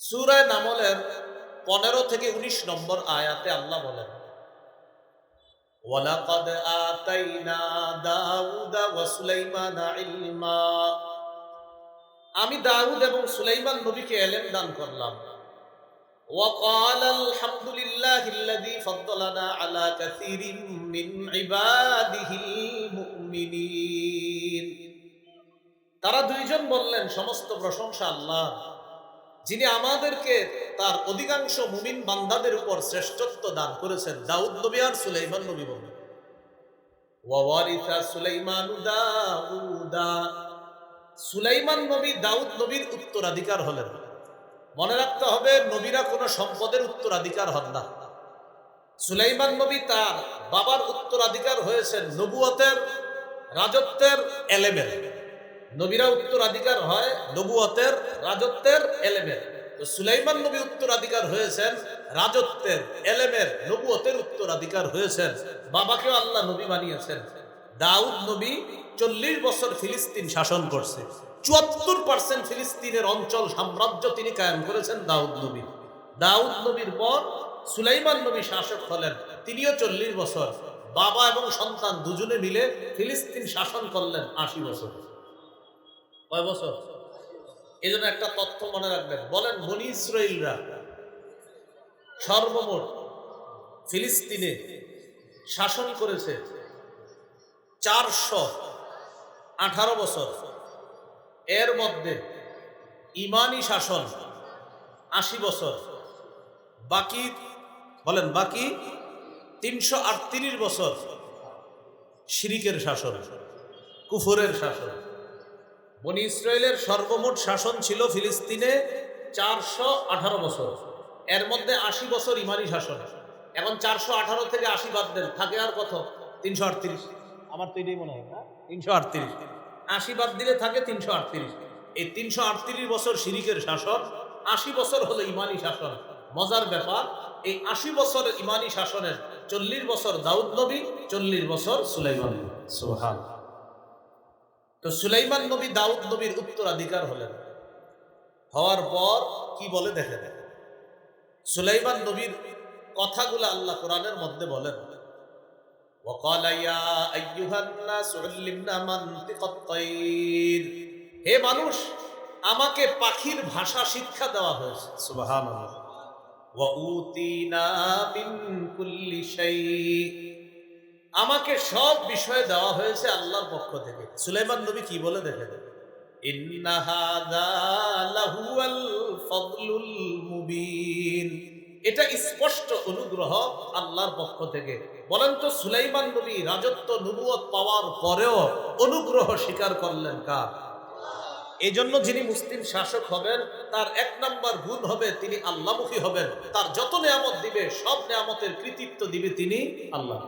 সূরা নামলের 15 থেকে 19 নম্বর আয়াতে আল্লাহ বলেন, ওয়ালাকাদ আতাইনা দাউদা ওয়া সুলাইমানা ইলমা। আমি দাউদ এবং সুলাইমান নবীকে ইলম দান করলাম। ওয়া ক্বালা আলহামদুলিল্লাহিল্লাযী ফাদ্দালানা আলা কাসীরিম মিন ইবাদিহিল মুমিনিন। তারা দুইজন বললেন, সমস্ত প্রশংসা আল্লাহ, যিনি আমাদেরকে তার অধিকাংশ মুমিন বান্দাদের উপর শ্রেষ্ঠত্ব দান করেছেন। দাউদ নবী আর সুলাইমান নবী বলেন, ওয়ারিসা সুলাইমানু দাউদা। সুলাইমান নবী দাউদ নবীর উত্তরাধিকার হলেন। মনে রাখতে হবে, নবীরা কোনো সম্পদের উত্তরাধিকার হন না। সুলাইমান নবী তার বাবার উত্তরাধিকার হয়েছেন নবুয়তের, রাজত্বের, এলেমের। নবীরা উত্তরাধিকার হয় নবুয়তের, রাজত্বের, এলেমের। তো সুলাইমান নবী উত্তরাধিকার হয়েছেন রাজত্বের, এলেমের, নবুয়তের উত্তরাধিকার হয়েছেন। বাবাকেও আল্লাহ নবী বানিয়েছেন। দাউদ নবী 40 বছর ফিলিস্তিন শাসন করছে। 74% ফিলিস্তিনের অঞ্চল সাম্রাজ্য তিনি কায়েম করেছেন দাউদ নবী। দাউদ নবীর পর সুলাইমান নবী শাসক হলেন, তিনিও 40 বছর। বাবা এবং সন্তান দুজনে মিলে ফিলিস্তিন শাসন করলেন 80 বছর। কয় বছর? এই জন্য একটা তথ্য মনে রাখবেন, বলেন বনি ইসরাইলরা সর্বমোট ফিলিস্তিনে শাসন করেছে 418 বছর। এর মধ্যে ইমানি শাসন 80 বছর, বাকি বলেন বাকি 338 বছর শিরিকের শাসন, কুফরের শাসন। বনি ইসরায়েলের সর্বমোট শাসন ছিল ফিলিস্তিনে 418 বছর। এর মধ্যে 80 বছর ইমানি শাসন। এখন 418 থেকে 80 বাদ দেন, থাকে আর কত? 338। আমার তো এটাই মনে হয় না, 338। 80 বাদ দিলে থাকে 338। এই 338 বছর শিরিকের শাসন, 80 বছর হলো ইমানি শাসন। মজার ব্যাপার, এই 80 বছরের ইমানি শাসনের 40 বছর দাউদ নবী, 40 বছর সুলাইমান নবী। সুবহানাল্লাহ। তো সুলাইমান নবী দাউদ নবীর উত্তরাধিকার হলেন। হওয়ার পর কি বলে দেখেন, সুলাইমান নবীর কথাগুলো আল্লাহ কোরআনের মধ্যে বলেন, ওয়াকালা ইয়া আইয়ুহান নাস উল্লিমনা মানতিকাত তায়র। হে মানুষ, আমাকে পাখির ভাষা শিক্ষা দেওয়া হয়েছে। সুবহানাল্লাহ। ওয়া উতিনা মিন কুল্লি শাই। আমাকে সব বিষয় দেওয়া হয়েছে আল্লাহর পক্ষ থেকে। সুলাইমান নবী কি বলে দেখেন, ইন্না হাযা লাহুয়াল ফাদলুল মুবিন। এটা স্পষ্ট অনুগ্রহ আল্লাহর পক্ষ থেকে। বলেন তো, সুলাইমান নবী রাজত্ব নবুয়ত পাওয়ার পরেও অনুগ্রহ স্বীকার করলেন কার? এই জন্য যিনি মুসলিম শাসক হবেন, তার 1 নাম্বার গুণ হবে তিনি আল্লাহমুখী হবেন। তার যত নেয়ামত দিবে, সব নেয়ামতের কৃতিত্ব দিবে তিনি আল্লাহ।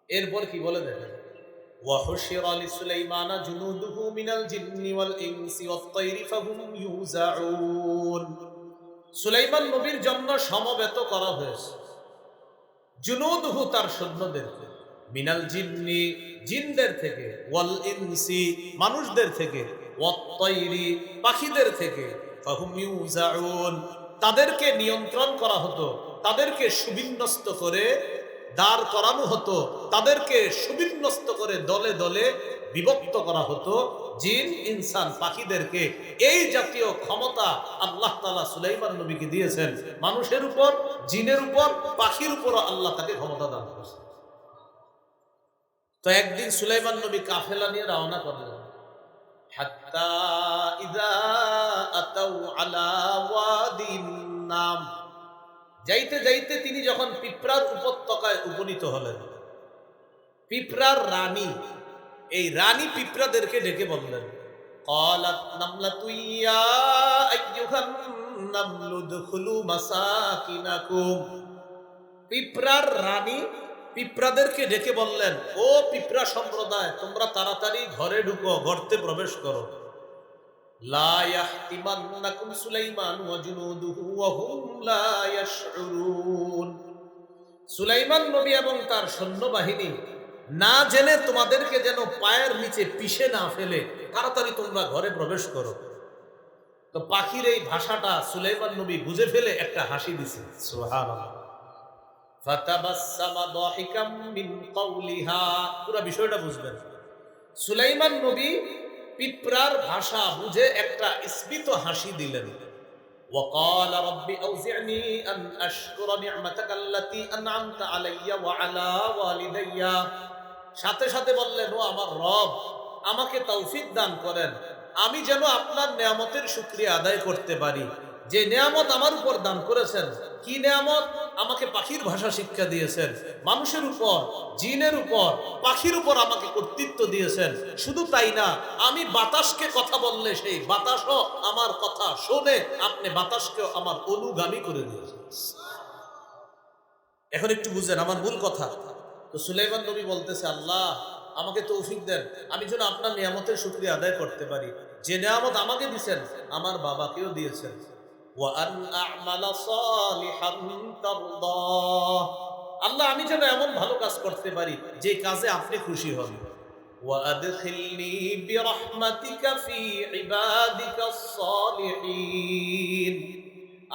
এরপর কি বলে দেখেন, ওয়াহুশিরা লিসুলাইমানা জুনুদুহু মিনাল জিন্নি ওয়াল ইনসি ওয়াত তায়রি ফাহুম ইউজাউন। সুলাইমান নবীর জন্য সমবেত করা হয়েছে জুনুদুহু, তার সৈন্যদেরকে, মিনাল জিন্নি, জিনদের থেকে, ওয়াল ইনসি, মানুষদের থেকে, ওয়াত তায়রি, পাখিদের থেকে, ফাহুম ইউজাউন, তাদেরকে নিয়ন্ত্রণ করা হতো, তাদেরকে সুবিন্যস্ত করে দাঁড় করানো হতো, তাদেরকে সুবিন্যস্ত করে দলে দলে বিভক্ত করা হতো, জিন, ইনসান, পাখিদেরকে। এই জাতীয় ক্ষমতা আল্লাহ তাআলা সুলাইমান নবীকে দিয়েছেন। মানুষের উপর, জিনের উপর, পাখির উপরও আল্লাহ তাকে ক্ষমতা দান করেছেন। তো একদিন সুলাইমান নবী কাফেলা নিয়ে রওনা করলেন। হাত্তা ইযা আতাউ আলা ওয়াদিন নাম। যাইতে যাইতে তিনি যখন পিঁপড়ার উপত্যকায় উপনীত হলেন, পিঁপড়ার রানী, এই রানী পিঁপড়াদেরকে ডেকে বললেন, ক্বালাত নামলাতু ইয়া আইয়ুহান নামলু দুখুলু মাসাকিনাকুম। পিঁপড়ার রানী পিঁপড়াদেরকে ডেকে বললেন, ও পিঁপড়া সম্প্রদায়, তোমরা তাড়াতাড়ি ঘরে ঢুকো, গর্তে প্রবেশ করো। লা ইয়াহতিমান্নাকুম সুলাইমান ওয়া জুনুদুহু ওয়া হুম লা ইয়াশউরুন। সুলাইমান নবী এবং তার সৈন্যবাহিনী না জেনে তোমাদেরকে যেন পায়ের নিচে পিষে না ফেলে, তাড়াতাড়ি তোমরা ঘরে প্রবেশ করো। তো পাখির এই ভাষাটা সুলাইমান নবী বুঝে ফেলে একটা হাসি দিছে, সুবহানাল্লাহ। ফাতাবাসসামা দাহিকাম মিন কাওলিহা, পুরো বিষয়টা বুঝবেন। সুলাইমান নবী পিঁপড়ার ভাষা বুঝে একটা স্মিত হাসি দিলেন। وقال رب أوزعني أن أشكر نعمتك التي أنعمت علي وعلى والدي, সাথে সাথে বললেন, ও আমার রব, আমাকে তৌফিক দান করেন আমি যেন আপনার নিয়ামতের শুকরিয়া আদায় করতে পারি। যে নিয়ামত আমার উপর দান করেছেন, কি নিয়ামত? আমাকে পাখির ভাষা শিক্ষা দিয়েছেন, মানুষের উপর, জিনের উপর, পাখির উপর আমাকে কর্তৃত্ব দিয়েছেন। শুধু তাই না, আমি বাতাসকে কথা বললে সেই বাতাসও আমার কথা শোনে, আপনি বাতাসকেও আমার অনুগামী করে দিয়েছেন। এখন একটু বুঝেন আমার মূল কথা। তো সুলাইমান নবী বলতেছে, আল্লাহ আমাকে তৌফিক দেন আমি যেন আপনার নিয়ামতের শুকরিয়া আদায় করতে পারি। যে নিয়ামত আমাকে দিয়েছেন আমার বাবাকেও দিয়েছেন। ওয়া আন আ'মালা সালিহান তারদাহ, আল্লাহ আমি যেন এমন ভালো কাজ করতে পারি যে কাজে আপনি খুশি হন। ওয়া আদখিলনি বিরাহমাতিকা ফি ইবাদিকাস সালিহিন,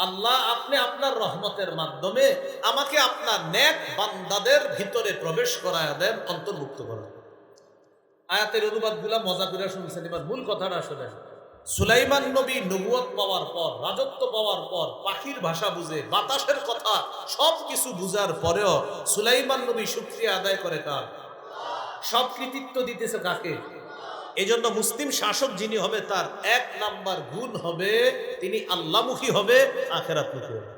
আল্লাহ আপনি আপনার রহমতের মাধ্যমে আমাকে আপনার নেক বান্দাদের ভিতরে প্রবেশ করায় দেন, অন্তর্ভুক্ত করেন। আয়াতের অনুবাদগুলা মজা করে শুনছেন, এবার মূল কথাটা শোনেন। সুলাইমান নবী নবুয়ত পাওয়ার পর, রাজত্ব পাওয়ার পর, পাখির ভাষা বুঝে, বাতাসের কথা সব কিছু বুঝার পরেও সুলাইমান নবী শুকরিয়া আদায় করে কার? সব কৃতিত্ব দিতেছে কাকে? এজন্য মুসলিম শাসক যিনি হবে তার এক নাম্বার গুণ হবে তিনি আল্লাহমুখী হবে, আখিরাতমুখী হবে।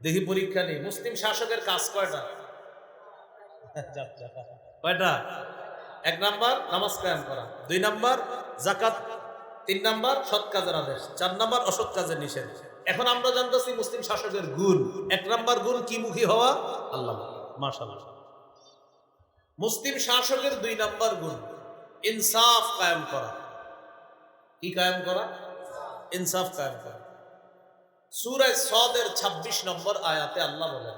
দেখি পরীক্ষা নেই, মুসলিম শাসকের কাজ কয়টা? কয়টা? এক নাম্বার নামাজ কায়েম করা, দুই নাম্বার যাকাত, তিন নাম্বার সৎ কাজের আদেশ, চার নাম্বার অসৎ কাজের নিষেধ। এখন আমরা জানতেছি মুসলিম শাসকের গুণ, এক নাম্বার গুণ কি মুখী হওয়া? আল্লাহ। মাশাআল্লাহ। মুসলিম শাসকের দুই নাম্বার গুণ ইনসাফ কায়েম করা। কি কায়েম করা? ইনসাফ কায়েম করা। সূরা সদের ২৬ নম্বর আয়াতে আল্লাহ বলেন,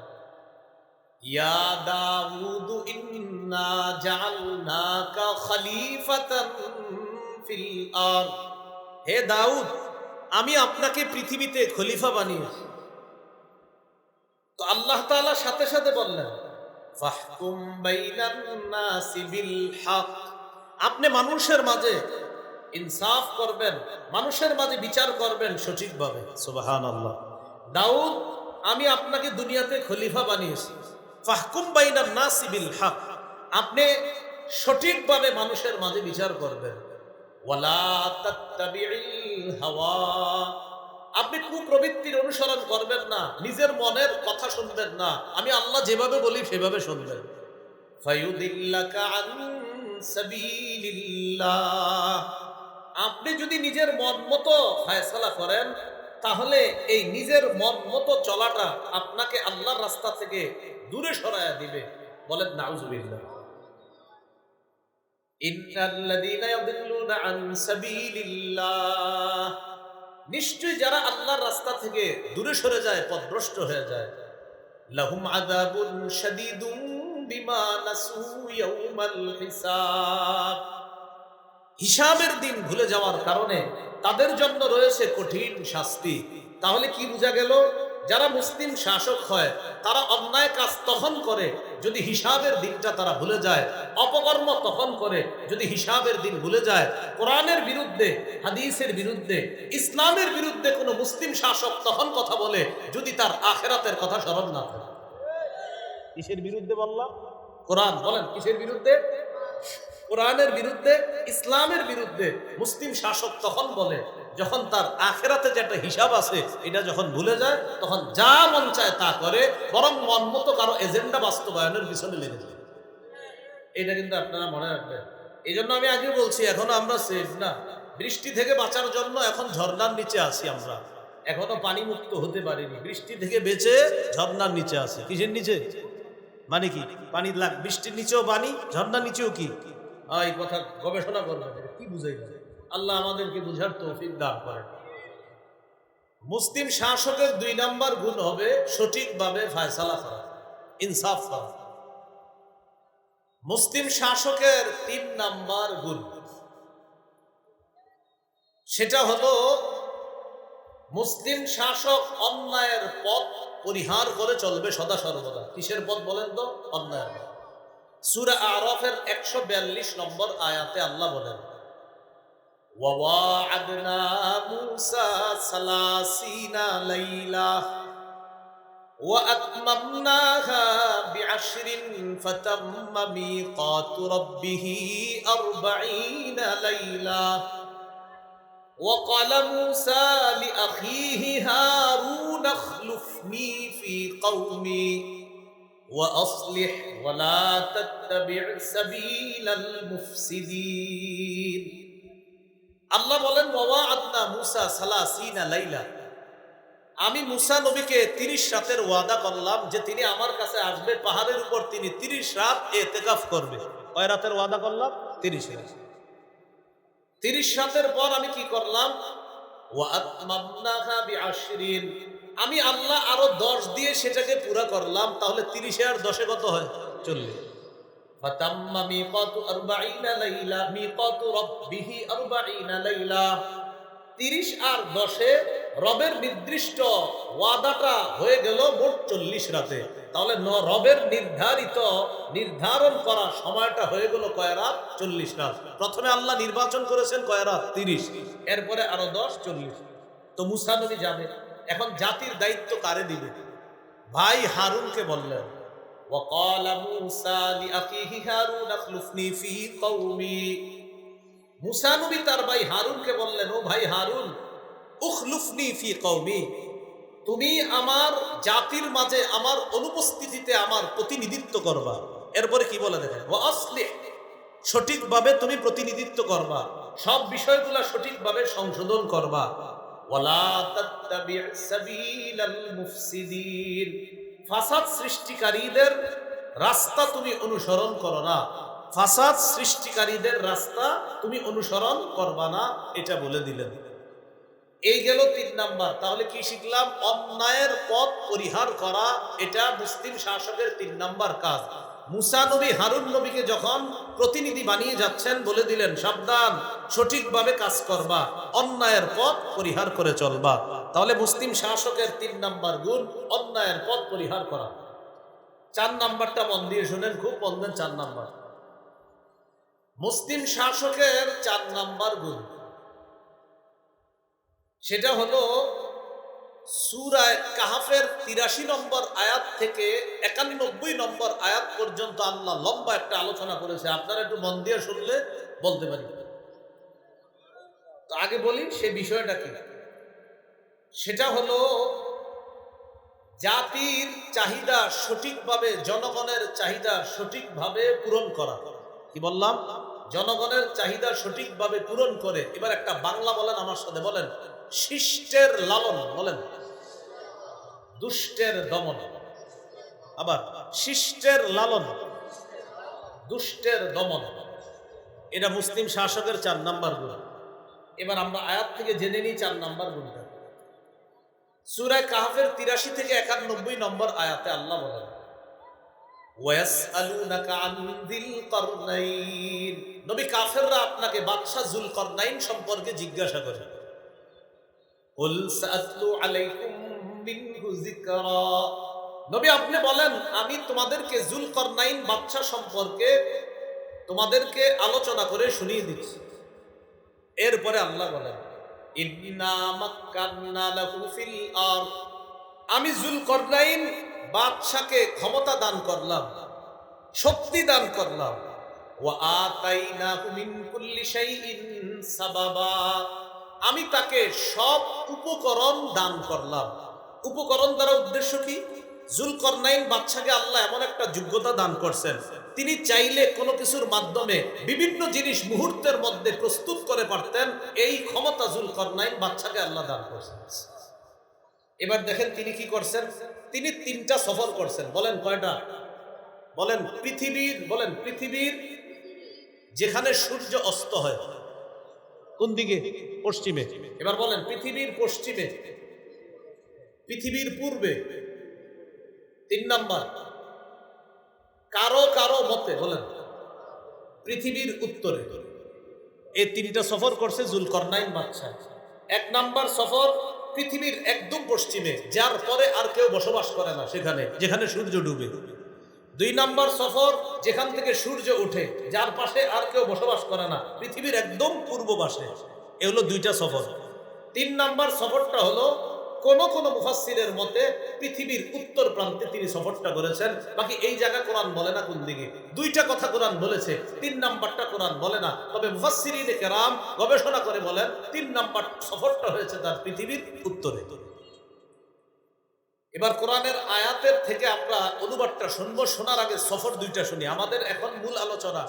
ইয়া দাউদ ইন্না জাআলনাকা খলিফাতান ফিল আরদ, হে দাউদ আমি আপনাকে পৃথিবীতে খলিফা বানিয়েছি। তো আল্লাহ তাআলা সাথে সাথে বললেন, ফাহকুম বাইনান নাসি বিল হক, আপনি মানুষের মাঝে ইনসাফ করবেন, মানুষের মাঝে বিচার করবেন সঠিকভাবে। সুবহানাল্লাহ। দাউদ আমি আপনাকে দুনিয়াতে খলিফা বানিয়েছি, ফাহকুম বাইনান নাসি বিল হক, আপনি সঠিকভাবে মানুষের মাঝে বিচার করবেন। ওয়ালা তাত্তাবিউল হাওয়া, আপনি কুপ্রবৃত্তির অনুসরণ করবেন না, নিজের মনের কথা শুনবেন না, আমি আল্লাহ যেভাবে বলি সেভাবে শুনবেন। ফায়ুদিল্লাকা আন সাবিলিল্লাহ, আপনি যদি নিজের মন মতো ফয়সালা করেন তাহলে এই নিজের মন মতো চলাটা আপনাকে আল্লাহর রাস্তা থেকে দূরে সরায়া দিবে। বলেন নাউজুবিল্লাহ। ইন্নাল্লাযীনা ইয়াদিল্লুনা আন সাবিলিল্লাহ, নিশ্চয়ই যারা আল্লাহর রাস্তা থেকে দূরে সরে যায়, পথভ্রষ্ট হয়ে যায়, লাহুম আযাবুন শাদীদুম বিমা নাসু ইয়াউমাল হিসাব, হিসাবের দিন ভুলে যাওয়ার কারণে তাদের জন্য রয়েছে কঠিন শাস্তি। তাহলে কি বোঝা গেল? যারা মুসলিম শাসক হয় তারা অন্যায় কাজ তখন করে যদি হিসাবের দিনটা তারা ভুলে যায়, অপকর্ম তখন করে যদি হিসাবের দিন ভুলে যায়। কোরআনের বিরুদ্ধে, হাদিসের বিরুদ্ধে, ইসলামের বিরুদ্ধে কোনো মুসলিম শাসক তখন কথা বলে যদি তার আখিরাতের কথা স্মরণ না থাকে। কিসের বিরুদ্ধে বললাম? কোরআন। বলেন কিসের বিরুদ্ধে? কোরআনের বিরুদ্ধে, ইসলামের বিরুদ্ধে মুসলিম শাসক তখন বলে যখন তার আখিরাতে যেটা হিসাব আছে এটা যখন ভুলে যায়, তখন যা মন চায় তা করে, বরং মন মতো কারো এজেন্ডা বাস্তবায়নের পিছনে লেগে যায়। এটা কিন্তু আপনারা মনে রাখবেন। এই জন্য আমি আগে বলছি এখনো আমরা সেফ না। বৃষ্টি থেকে বাঁচার জন্য এখন ঝর্ণার নিচে আছি, আমরা এখনো পানি মুক্ত হতে পারিনি। বৃষ্টি থেকে বেঁচে ঝর্ণার নিচে আছি। কিসের নিচে? মানে কি? পানি লাগ, বৃষ্টির নিচেও পানি, ঝর্ণার নিচেও কি? এই কথা গবেষণা করবেন, কি বুঝাই না। আল্লাহ আমাদেরকে বুঝার তৌফিক দান করেন। মুসলিম শাসকের দুই নাম্বার গুণ হবে সঠিকভাবে ফয়সালা করা, ইনসাফ করা। মুসলিম শাসকের তিন নাম্বার গুণ, সেটা হলো মুসলিম শাসক অন্যায়ের পথ পরিহার করে চলবে সদা সর্বদা। কিসের পথ বলেন তো? অন্যায়ের পথ। সূরা আরাফের 142 নম্বর আয়াতে আল্লাহ বলেন, ওয়াওয়া'আদনা মূসা 30 লাইলা وأتممناها بعشر فتم ميقات ربه 40 ليلة وقال موسى لأخيه هارون اخلفني في قومي وأصلح ولا تتبع سبيل المفسدين আল্লাহ বলেন ওয়াওয়া'আদনা মূসা 30 লাইলা, আমি মুসা নবীকে 30 রাতের ওয়াদা করলাম যে তিনি আমার কাছে আসবে, পাহাড়ের উপর তিনি 30 রাত ইতিকাফ করবে। কয় রাতের ওয়াদা করলাম? 30 রাত। 30 রাতের পর আমি কি করলাম? ওয়া আতমামনাহা বিআশরিন, আমি আল্লাহ আরো 10 দিয়ে সেটাকে পুরা করলাম। তাহলে 30 আর 10 এ কত হয়? 40। ফাতাম্মা মিকাতু 40 লাইলা মিকাতু রাব্বিহি 40 লাইলা, 30 আর 10 এ রবের নির্দিষ্ট ওয়াদাটা হয়ে গেল মোট 40 রাতে। তাহলে রবের নির্ধারণ করা সময়টা হয়ে গেল কয় রাত? 40 রাত। প্রথমে আল্লাহ নির্বাচন করেছেন কয় রাত? 30। এরপরে আরো 10, 40। তো মুসা নবী যাবে। এখন জাতির দায়িত্ব কারে দিবে? ভাই হারুনকে বললেন, ওয়াকালা মূসা লিআখিহি হারুন আখলুফনি ফি কওমি, মুসা নবী তার ভাই হারুনকে বললেন, ও ভাই হারুন, উখলুফনি ফি কওমি, তুমি আমার জাতির মাঝে আমার অনুপস্থিতিতে আমার প্রতিনিধিত্ব করবা। এরপরে কি বলে দেখেন, ওয়া আসলিহ, সঠিকভাবে তুমি প্রতিনিধিত্ব করবা, সব বিষয়গুলো সঠিকভাবে সংশোধন করবা। ওয়ালা তাত্তাবি' সাবিলাল মুফসিদিন, ফাসাদ সৃষ্টিকারীদের রাস্তা তুমি অনুসরণ করো না, ফাসাদ সৃষ্টিকারীদের রাস্তা তুমি অনুসরণ করবা না, এটা বলে দিলেন। এই গেল 3 নাম্বার। তাহলে কি শিখলাম? অন্যায়ের পথ পরিহার করা, এটা মুসলিম শাসকের 3 নাম্বার কাজ। মুসা নবী হারুন নবীকে যখন প্রতিনিধি বানিয়ে যাচ্ছেন, বলে দিলেন সাবধান, সঠিকভাবে কাজ করবা, অন্যায়ের পথ পরিহার করে চলবা। তাহলে মুসলিম শাসকের 3 নাম্বার গুণ অন্যায়ের পথ পরিহার করা। 4 নাম্বারটা মন দিয়ে শুনেন, খুব মন দেন। 4 নাম্বার মুসলিম শাসকের 4 নাম্বার গুণ, সেটা হলো সূরা কাহফের 83 নম্বর আয়াত থেকে 91 নম্বর আয়াত পর্যন্ত আল্লাহ লম্বা একটা আলোচনা করেছে। আপনারা একটু মন দিয়ে শুনলে বলতে পারি। তো আগে বলি সে বিষয়টা কি। সেটা হলো জাতির চাহিদা সঠিকভাবে, জনগণের চাহিদা সঠিকভাবে পূরণ করা। কি বললাম? জনগণের চাহিদা সঠিকভাবে পূরণ করে। এবার একটা বাংলা বলেন আমার সাথে, বলেন শিষ্টের লালন, বলেন দুষ্টের দমন। আবার শিষ্টের লালন, দুষ্টের দমন। এটা মুসলিম শাসকের 4 নাম্বার গুণ। এবার আমরা আয়াত থেকে জেনে নিই 4 নাম্বার গুণটা। সূরা কাহফের 83 থেকে 91 নম্বর আয়াতে আল্লাহ বলেন, ওয়াসআলুনাকা আন যিল করনাইন, নবী কাফেররা আপনাকে বাদশা যুলকরনাইন সম্পর্কে জিজ্ঞাসা করে। কুল সাআতলু আলাইকুম মিনহু যিকরা, নবী আপনি বলেন আমি তোমাদেরকে যুলকরনাইন বাদশা সম্পর্কে তোমাদেরকে আলোচনা করে শুনিয়ে দিচ্ছি। এরপরে আল্লাহ বলেন, ইন্না মাক্কান্না লাহু ফিল আরদ, আমি যুলকরনাইন বাদশাকে ক্ষমতা দান করলাম, শক্তি দান করলাম। ওয়া আতাইনাহু মিন কুল্লি শাইইন সাবাবা, আমি তাকে সব উপকরণ দান করলাম। উপকরণ দ্বারা উদ্দেশ্য কি? যুলকরনাইন বাদশাকে আল্লাহ এমন একটা যোগ্যতা দান করছেন, তিনি চাইলে কোনো কিছুর মাধ্যমে বিভিন্ন জিনিস মুহূর্তের মধ্যে প্রস্তুত করে পারতেন। এই ক্ষমতা যুলকরনাইন বাদশাকে আল্লাহ দান করছেন। এবার দেখেন তিনি কি করছেন। তিনি 3টা সফর করছেন। বলেন কয়টা? বলেন পৃথিবীর, বলেন পৃথিবীর যেখানে সূর্য অস্ত হয়, কোন দিকে? পশ্চিমে। এবার বলেন পৃথিবীর পশ্চিমে, পৃথিবীর পূর্বে। 3 নাম্বার কারো কারো মতে বলেন পৃথিবীর উত্তরে। এই 3টা সফর করছে যুলকরনাইন বাদশা। 1 নাম্বার সফর পৃথিবীর একদম পশ্চিমে, যার পরে আর কেউ বসবাস করে না সেখানে, যেখানে সূর্য ডুবে। 2 নম্বর সফর, যেখান থেকে সূর্য ওঠে, যার পাশে আর কেউ বসবাস করে না, পৃথিবীর একদম পূর্ব পাশে। এ হলো 2টা সফর। 3 নম্বর সফরটা হলো কোন কোন মুফাসসিরের মতে পৃথিবীর উত্তর প্রান্তে তিনি সফরটা করেছেন। বাকি এই জায়গা কোরআন বলে না কোন দিকে। 2টা কথা কোরআন বলেছে, 3 নাম্বারটা কোরআন বলে না। তবে মুফাসসিরিনে কেরাম গবেষণা করে বলেন 3 নাম্বার সফরটা হয়েছে তার পৃথিবীর উত্তরে। এবার কোরআনের আয়াতের থেকে আমরা অনুবাদটা শুনবো। শোনার আগে সফর 2টা শুনি। আমাদের এখন মূল আলোচনা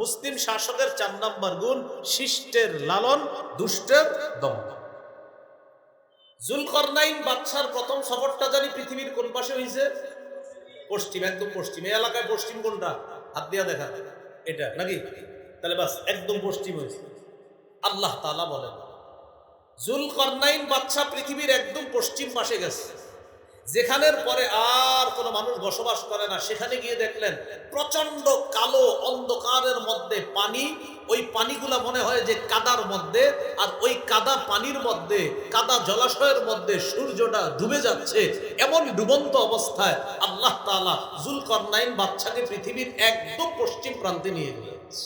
মুসলিম শাসকের 4 নম্বর গুণ, শিষ্টের লালন, দুষ্টের দমন। জুলকরনাইন বাদশার প্রথম সফরটা জানি পৃথিবীর কোন পাশে হয়েছে? পশ্চিম, একদম পশ্চিম। এই এলাকায় পশ্চিম কোনটা? হাত দিয়া দেখা, এটা নাকি? তাহলে বাস একদম পশ্চিম হয়েছে। আল্লাহ তাআলা বলেন জুলকরনাইন বাদশা পৃথিবীর একদম পশ্চিম পাশে গেছে, যেখানের পরে আর কোনো মানুষ বসবাস করে না। সেখানে গিয়ে দেখলেন প্রচন্ড কালো অন্ধকারের মধ্যে পানি। ওই পানিগুলা মনে হয় যে কাদার মধ্যে, আর ওই কাদা পানির মধ্যে, কাদা জলাশয়ের মধ্যে সূর্যটা ডুবে যাচ্ছে। এমন ডুবন্ত অবস্থায় আল্লাহ তাআলা জুলকরনাইন বাদশাকে পৃথিবীর একদম পশ্চিম প্রান্তে নিয়ে গিয়েছে।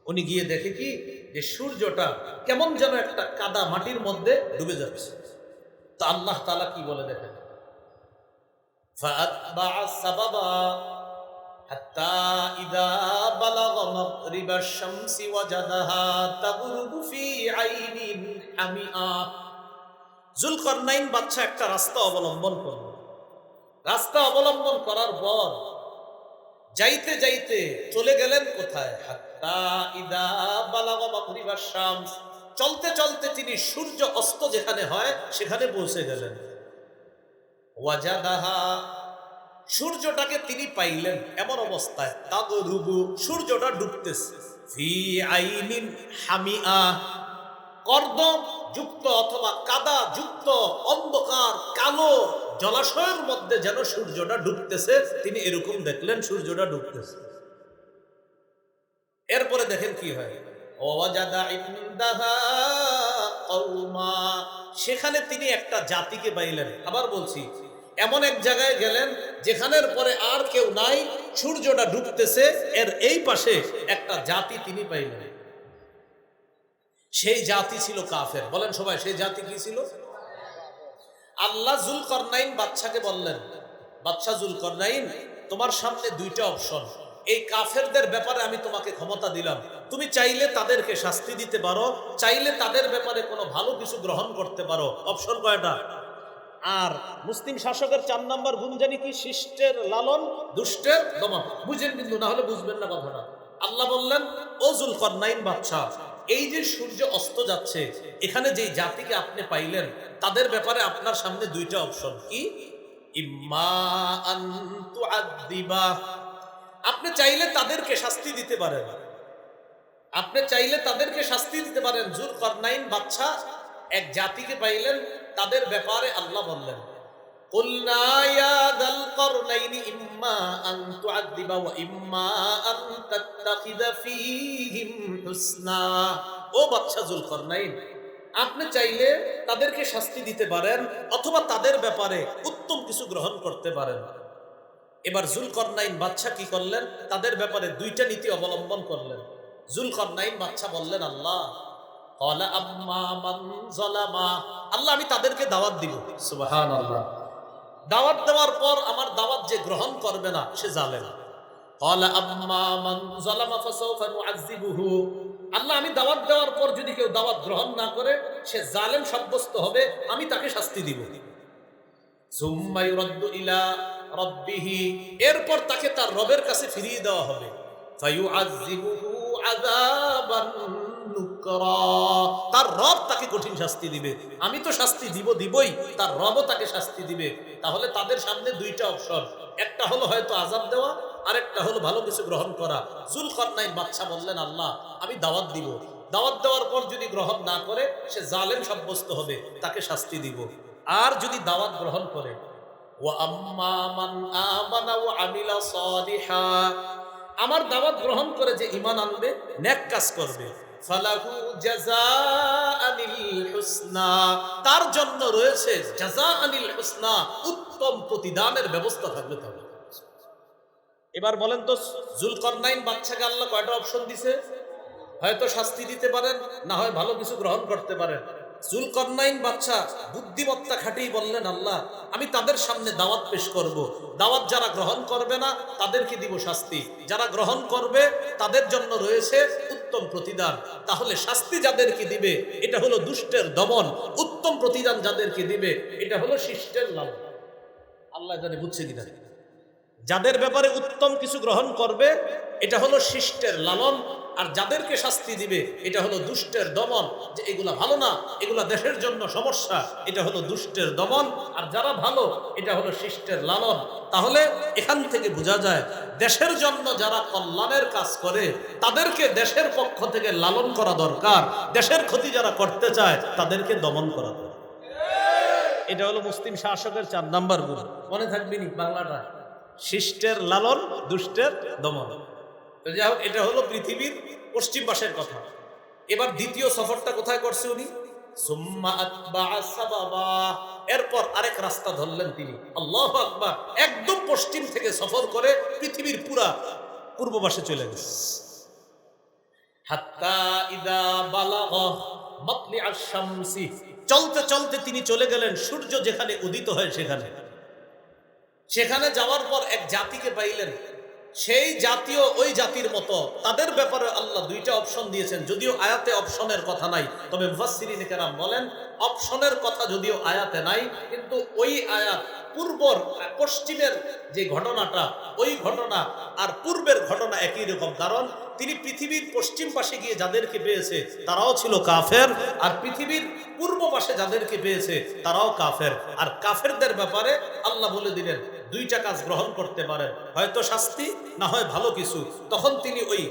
উনি গিয়ে দেখে কি যে সূর্যটা কেমন যেন একটা কাদা মাটির মধ্যে ডুবে যাচ্ছে। তো আল্লাহ তাআলা কি বলে দেখেন, فأتبع السببا حتى إذا بلغ مغرب الشمس وجدها تغرب في عين حمئة। জুলকরনাইন বাদশা একটা রাস্তা অবলম্বন করল। রাস্তা অবলম্বন করার পর যাইতে যাইতে চলে গেলেন কোথায়? হাত্তা ইদা বালাগা মাগরিবাশ শামস। চলতে চলতে তিনি সূর্য অস্ত যেখানে হয় সেখানে পৌঁছে গেলেন। ওয়াজাদাহা, সূর্যটাকে তিনি পাইলেন এমন অবস্থায়, তাগরুবু, সূর্যটা ডুবতেছে, ফি আইনিন হামিআ, কর্দম যুক্ত অথবা কাদা যুক্ত অন্ধকার কালো জলাশয়ের মধ্যে যেন সূর্যটা ডুবতেছে। তিনি এরকম দেখলেন সূর্যটা ডুবতেছে। এরপরে দেখেন কি হয়, ওয়াজাদা ইনদাহা কওমা, সেখানে তিনি একটা জাতিকে পাইলেন। আবার বলছি, এমন এক জায়গায় গেলেন যেখানের পরে আর কেউ নাই, সূর্যটা ডুবতেছে, এর এই পাশে একটা জাতি তিনি পাইলেন। সেই জাতি ছিল কাফের। বলেন সবাই, সেই জাতি কি ছিল? আল্লাহ জুলকরনাইন বাদশাকে বললেন, বাদশা জুলকরনাইন, তোমার সামনে 2টা অপশন। এই কাফেরদের ব্যাপারে আমি তোমাকে ক্ষমতা দিলাম, তুমি চাইলে তাদেরকে শাস্তি দিতে পারো, চাইলে তাদের ব্যাপারে কোনো ভালো কিছু গ্রহণ করতে পারো। অপশন কয়টা? আর মুসলিম শাসকের 4 নম্বর গুণ জানি কি? শিষ্টের লালন, দুষ্টের দমন। বুঝেন কিন্তু, না হলে বুঝবেন না কথাটা। আল্লাহ বললেন, ও জুলকরনাইন বাদশা, এই যে সূর্য অস্ত যাচ্ছে, এখানে যেই জাতিকে আপনি পাইলেন, তাদের ব্যাপারে আপনার সামনে 2টা অপশন। কি? ইম্মা আন তুআদ্দিবা, আপনি চাইলে তাদেরকে শাস্তি দিতে পারেন, আপনি চাইলে তাদেরকে শাস্তি দিতে পারেন। জুলকরনাইন বাদশা এক জাতিকে পাইলেন, তাদের ব্যাপারে আল্লাহ বললেন, কুলনা ইয়া যাল করনাইনি ইম্মা আন তুআদ্দিবা ওয়া ইম্মা আন তাত্তাখিযা ফীহিম হুসনা। ও বাদশা জুলকরনাইন, আপনি চাইলে তাদেরকে শাস্তি দিতে পারেন, অথবা তাদের ব্যাপারে উত্তম কিছু গ্রহণ করতে পারেন। এবার জুলকরনাইন বাদশা কি করলেন? তাদের ব্যাপারে 2টা নীতি অবলম্বন করলেন। জুলকরনাইন বাদশা বললেন, আল্লাহ ক্বালা আম্মা মান যালামা, আল্লাহ আমি তাদেরকে দাওয়াত দিব। সুবহানাল্লাহ। দাওয়াত দেওয়ার পর আমার দাওয়াত যে গ্রহণ করবে না সে জালেম। ক্বালা আম্মা মান যালামা ফাসাওফা নুআযিবুহু, আল্লাহ আমি দাওয়াত দেওয়ার পর যদি কেউ দাওয়াত গ্রহণ না করে সে জালেম সাব্যস্ত হবে, আমি তাকে শাস্তি দিব। সুম্মা ইউরাদ্দু ইলা রাব্বিহি, এরপর তাকে তার রবের কাছে ফিরিয়ে দেওয়া হবে। ফায়ুআযিবুহু আযাবান নুকরা, তার রব তাকে কঠিন শাস্তি দিবে। আমি তো শাস্তি দিবই, তার রবও তাকে শাস্তি দিবে। তাহলে তাদের সামনে 2টা অপশন, একটা হলো হয়তো আযাব দেওয়া, আরেকটা হলো ভালো কিছু গ্রহণ করা। জুলকরনাইন বাদশা বললেন, আল্লাহ আমি দাওয়াত দিব, দাওয়াত দেওয়ার পর যদি গ্রহণ না করে সে জালেম সাব্যস্ত হবে, তাকে শাস্তি দিব। আর যদি দাওয়াত গ্রহণ করে, ওয়া আম্মা মান আমানা ওয়া আমিলা সালিহা, আমার দাওয়াত গ্রহণ করে যে ঈমান আনবে, নেক কাজ করবে, ফালাহু জাযাআনিল হুসনা, তার জন্য রয়েছে জাযাআনিল হুসনা, উত্তম প্রতিদানের ব্যবস্থা থাকবে তাহলে। এবার বলেন তো, জুলকারনাইন বাদশাকে আল্লাহ কয়টা অপশন দিছে? হয়তো শাস্তি দিতে পারেন, না হয় ভালো কিছু গ্রহণ করতে পারেন। জুলকারনাইন বাদশা বুদ্ধিমত্তা খাটিয়ে বললেন, আল্লাহ আমি তাদের সামনে দাওয়াত পেশ করব, দাওয়াত যারা গ্রহণ করবে না তাদেরকে দিব শাস্তি, যারা গ্রহণ করবে তাদের জন্য রয়েছে উত্তম প্রতিদান। তাহলে শাস্তি যাদেরকে দিবে এটা হলো দুষ্টের দমন, উত্তম প্রতিদান যাদেরকে দিবে এটা হলো শিষ্টের লাভ। আল্লাহ জানে বুঝছে কিনা। যাদের ব্যাপারে উত্তম কিছু গ্রহণ করবে এটা হলো শিষ্টের লালন, আর যাদেরকে শাস্তি দিবে এটা হলো দুষ্টের দমন, যে এগুলা ভালো না, এগুলা দেশের জন্য সমস্যা, এটা হলো দুষ্টের দমন। আর যারা ভালো এটা হলো শিষ্টের লালন। তাহলে এখান থেকে বোঝা যায় দেশের জন্য যারা কল্যাণের কাজ করে তাদেরকে দেশের পক্ষ থেকে লালন করা দরকার, দেশের ক্ষতি যারা করতে চায় তাদেরকে দমন করা দরকার। এটা হলো মুসলিম শাসকের 4 নাম্বার গুণ। মনে থাকবে নি বাংলাটা? শিষ্টের লালন, দুষ্টের দমন। যাই হোক, এটা হলো পৃথিবীর পশ্চিম পাশের কথা। এবার দ্বিতীয় সফরটা কোথায় করছে উনি? সুম্মা আতবাআ সাবাবা, এরপর আরেক রাস্তা ধরলেন তিনি। আল্লাহু আকবার, একদম পশ্চিম থেকে সফর করে পৃথিবীর পুরা পূর্ব পাশে চলে গেছে। হাত্তা ইদা বালাগা মাতলিআশ শামসি, চলতে চলতে তিনি চলে গেলেন সূর্য যেখানে উদিত হয় সেখানে। সেখানে যাওয়ার পর এক জাতিকে পাইলেন, সেই জাতীয় ওই জাতির মতো, তাদের ব্যাপারে আল্লাহ 2টা অপশন দিয়েছেন। যদিও আয়াতে অপশনের কথা নাই, তবে মুফাসসিরিন কেরাম বলেন অপশনের কথা যদিও আয়াতে নাই, কিন্তু ওই আয়াত পূর্বর পশ্চিমের যে ঘটনাটা, ওই ঘটনা আর পূর্বের ঘটনা একই রকম। কারণ তিনি পৃথিবীর পশ্চিম পাশে গিয়ে যাদেরকে পেয়েছে তারাও ছিল কাফের, আর পৃথিবীর পূর্ব পাশে যাদেরকে পেয়েছে তারাও কাফের। আর কাফেরদের ব্যাপারে আল্লাহ বলে দিলেন 2টা কাজ গ্রহণ করতে পারেন, হয়তো শাস্তি, না হয় ভালো কিছু। তখন তিনি ওই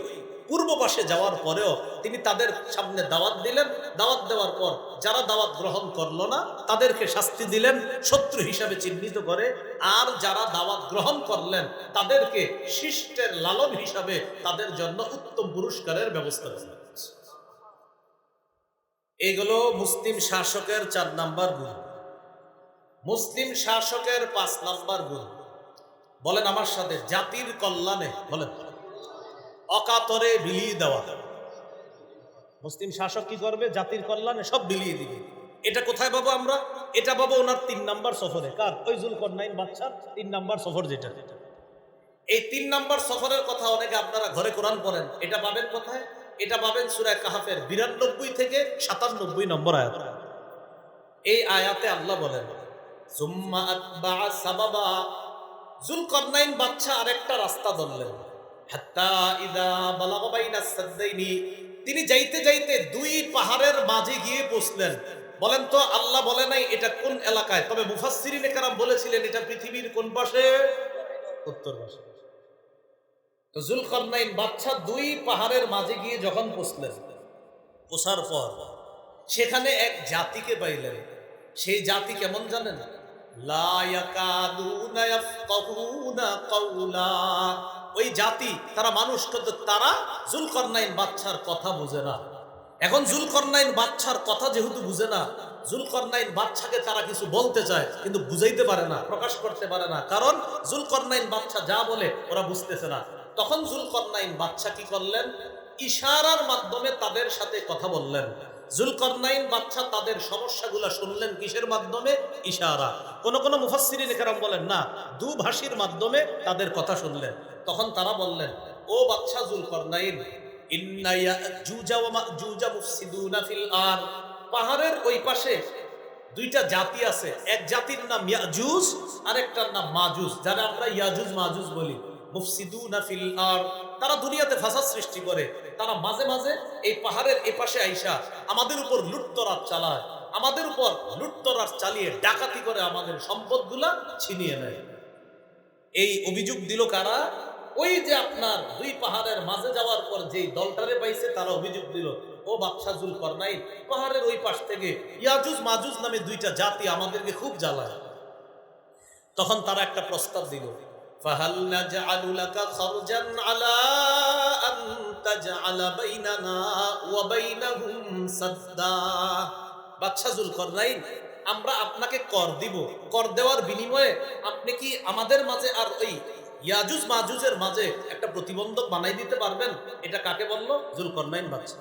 পূর্ব পাশে যাওয়ার পরেও তিনি তাদের সামনে দাওয়াত দিলেন। দাওয়াত দেওয়ার পর যারা দাওয়াত গ্রহণ করলো না তাদেরকে শাস্তি দিলেন শত্রু হিসাবে চিহ্নিত করে, আর যারা দাওয়াত গ্রহণ করলেন তাদেরকে শিষ্টের লালন হিসাবে তাদের জন্য উত্তম পুরস্কারের ব্যবস্থা করলেন। এগুলো মুসলিম শাসকের 4 নাম্বার গুণ। মুসলিম শাসকের 5 নাম্বার গুণ, বলেন আমার সাথে, জাতির কল্যাণে, বলেন অকাতরে বিলিয়ে দেওয়া। মুসলিম শাসক কি করবে? জাতির কল্যাণে সব বিলিয়ে দিবে। এটা কোথায় পাবো আমরা? এটা পাবো ওনার 3 নাম্বার সফরে। কার? ওই জুলকারনাইন বাদশার 3 নাম্বার সফর যেটা। এই 3 নাম্বার সফরের কথা অনেকে আপনারা ঘরে কোরআন পড়েন, এটা পাবেন কোথায়? এটা পাবেন সূরা কাহফের 92 থেকে 97 নম্বর আয়াত। এই আয়াতে আল্লাহ বলেন সুম্মা আতবাআ সাবাবা, জুলকারনাইন বাদশা আরেকটা রাস্তা ধরলেন। হাত্তা ইদা বালাগা বাইনাস সাদদাইনি, তিনি যাইতে যাইতে 2 পাহাড়ের মাঝে গিয়ে বসলেন। বলেন তো আল্লাহ বলে নাই এটা কোন এলাকায়, তবে মুফাসসিরিনে কেরাম বলেছিলেন এটা পৃথিবীর কোন পাশে? উত্তর পাশে। তো জুলকারনাইন বাদশা 2 পাহাড়ের মাঝে গিয়ে যখন বসলেন, বসার পর সেখানে এক জাতিকে পাইলেন। সেই জাতি কেমন জানেন? লা ইয়াকাদুনা ইয়াফকাহুনা কাওলা, ওই জাতি তারা মানুষ, কিন্তু তারা জুলকারনাইন বাদশার কথা বুঝে না। এখন জুলকারনাইন বাদশার কথা যেহেতু বুঝে না, জুলকারনাইন বাদশাকে তারা কিছু বলতে চায় কিন্তু বুঝাইতে পারে না, প্রকাশ করতে পারে না, কারণ জুলকারনাইন বাদশা যা বলে ওরা বুঝতেছে না। তখন জুলকারনাইন বাদশা কি করলেন? ইশারার মাধ্যমে তাদের সাথে কথা বললেন। জুলকারনাইন বাদশা তাদের সমস্যাগুলো শুনলেন কিসের মাধ্যমে? ইশারা। কোন কোন মুফাসসিরিন কেরাম বলেন না, দুভাষীর মাধ্যমে তাদের কথা শুনলেন। তখন তারা বললেন, ও বাদশা জুলকারনাইন, ইন্না ইয়াজুজা ওয়া মাজুজা মুফসিদুনা ফিল আরদ, পাহাড়ের ওই পাশে 2টা জাতি আছে, এক জাতির নাম ইয়াজুজ, আরেকটার নাম মাজুজ, যারা আমরা ইয়াজুজ মাজুজ বলি। মুফসিদুনা ফিল আরদ, তারা দুনিয়াতে ফাসাদ সৃষ্টি করে। তারা মাঝে মাঝে এই পাহাড়ের এপাশে আইসা আমাদের উপর লুটতরাজ চালায়, আমাদের উপর লুটতরাজ চালিয়ে ডাকাতি করে আমাদের সম্পদগুলা ছিনিয়ে নেয়। এই অভিযোগ দিল কারা? ওই যে আপনার 2 পাহাড়ের মাঝে যাওয়ার পর যেই দলটারে পাইছে তারা অভিযোগ দিল, ও বাদশা জুলকারনাইন, পাহাড়ের ওই পাশ থেকে ইয়াজুজ মাজুজ নামে 2টা জাতি আমাদেরকে খুব জ্বালায়। তখন তারা একটা প্রস্তাব দিল, ফাহাল নাজআলু লাকা খারজান আলা আন তাজআলা বাইনানা ওয়া বাইনাহুম সাদ্দা। বাদশা যুলকারনাইন, আমরা আপনাকে কর দিব, কর দেওয়ার বিনিময়ে আপনি কি আমাদের মাঝে আর ওই ইয়াজুজ মাজুজের মাঝে একটা প্রতিবন্ধক বানাই দিতে পারবেন? এটা কাকে বলল? যুলকারনাইন বাদশা।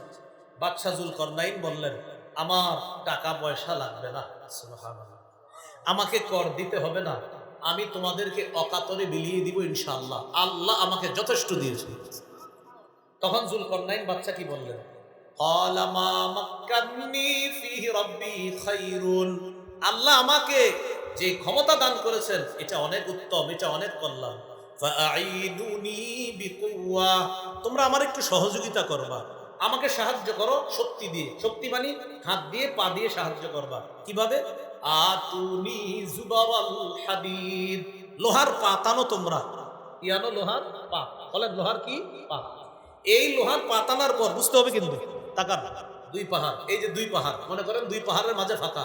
বাদশা যুলকারনাইন বললেন, আমার টাকা পয়সা লাগবে না, সুবহানাল্লাহ, আমাকে কর দিতে হবে না, আমি তোমাদেরকে অকাতরে বিলিয়ে দিব ইনশাআল্লাহ, আল্লাহ আমাকে যথেষ্ট দিয়েছে। তখন যুলকারনাইন বাদশা কি বললেন? ক্বালা মা মাক্কান্নী ফীহি রাব্বী খায়রুন। আল্লাহ আমাকে যে ক্ষমতা দান করেছেন এটা অনেক উত্তম, এটা অনেক কল্যাণ। ফাআইনুনি বিকুওয়া, তোমরা আমার একটু সহযোগিতা করবা, আমাকে সাহায্য করো শক্তি দিয়ে। শক্তি মানে হাত দিয়ে পা দিয়ে সাহায্য করবা। কিভাবে? আতুনি জুবারাল হাদিদ, লোহার পাতানো তোমরা। ইয়ানো লোহার পা, বলেন লোহার কি পা। এই লোহার পাতানার পর বুঝতে হবে কিন্তু, তাকান, দুই পাহাড়, এই যে দুই পাহাড়, মনে করেন দুই পাহাড়ের মাঝে ফাঁকা,